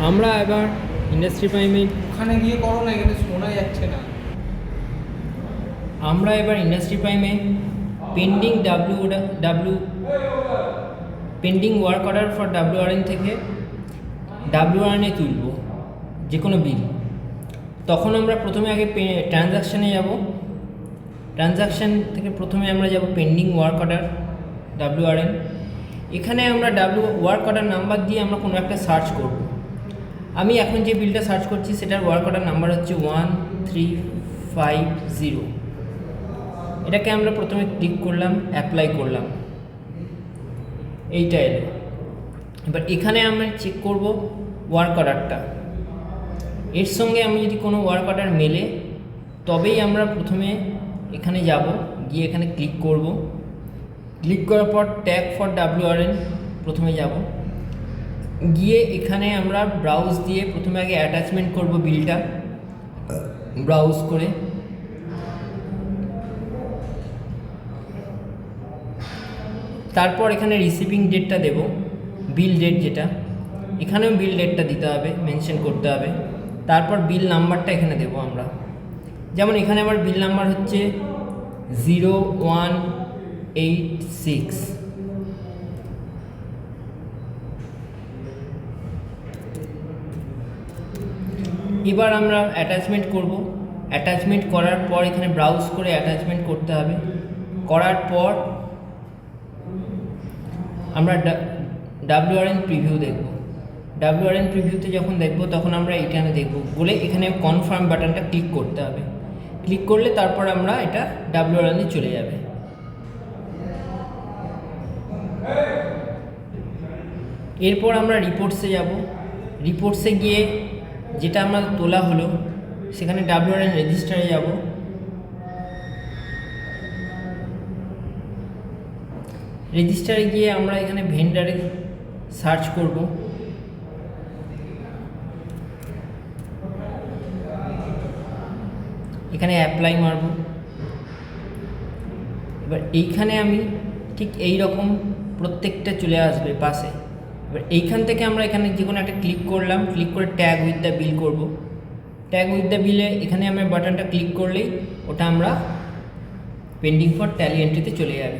আমরা এবার ইন্ডাস্ট্রি প্রাইমে ওখানে গিয়ে করো না, এখানে শোনা যাচ্ছে না। আমরা এবার ইন্ডাস্ট্রি প্রাইমে pending pending work order for WRN থেকে WRN তুলব যে কোনো বিল। তখন আমরা প্রথমে আগে ট্রানজাকশানে যাব। ট্রানজাকশান থেকে প্রথমে আমরা যাব পেন্ডিং ওয়ার্ক অর্ডার WRN। এখানে আমরা ওয়ার্ক অর্ডার নাম্বার দিয়ে আমরা কোনো একটা সার্চ করব। আমি এখন যে বিলটা সার্চ করছি সেটার ওয়ার্ক অর্ডার নাম্বার হচ্ছে 1350। এটাকে আমরা প্রথমে ক্লিক করলাম, অ্যাপ্লাই করলাম, এইটা এলো। এবার এখানে আমরা চেক করব ওয়ার্ক অর্ডারটা, এর সঙ্গে আমি যদি কোনো ওয়ার্ক অর্ডার মেলে তবেই আমরা প্রথমে এখানে যাব, গিয়ে এখানে ক্লিক করব। ক্লিক করার পর ট্যাগ ফর WRN প্রথমে যাব, গিয়ে এখানে আমরা ব্রাউজ দিয়ে প্রথমে আগে অ্যাটাচমেন্ট করব বিলটা, ব্রাউজ করে তারপর এখানে রিসিভিং ডেটটা দেব, বিল ডেট যেটা, এখানেও বিল ডেটটা দিতে হবে, মেনশন করতে হবে। তারপর বিল নাম্বারটা এখানে দেব আমরা, যেমন এখানে আমার বিল নাম্বার হচ্ছে 0186। এবার আমরা অ্যাটাচমেন্ট করব। অ্যাটাচমেন্ট করার পর এখানে ব্রাউজ করে অ্যাটাচমেন্ট করতে হবে। করার পর আমরা WRN প্রিভিউ দেখব। WRN প্রিভিউতে যখন দেখব তখন আমরা এখানে দেখব বলে এখানে কনফার্ম বাটনটা ক্লিক করতে হবে। ক্লিক করলে তারপর আমরা এটা WRN এ চলে যাবে। এরপর আমরা রিপোর্টসে যাব। রিপোর্টসে গিয়ে যেটা আমরা তোলা হলো সেখানে WRN রেজিস্টারে যাব। রেজিস্টারে গিয়ে আমরা এখানে ভেন্ডারে সার্চ করব। এখানে অ্যাপ্লাই মারব। এবার এইখানে আমি ঠিক এই রকম প্রত্যেকটা চলে আসবে পাশে। এবার এইখান থেকে আমরা এখানে যে কোনো একটা ক্লিক করলাম, ক্লিক করে ট্যাগ উইথ দ্য বিল করব। ট্যাগ উইথ দ্য বিলে এখানে আমরা বাটনটা ক্লিক করলেই ওটা আমরা পেন্ডিং ফর ট্যালি এন্ট্রিতে চলে যাবে।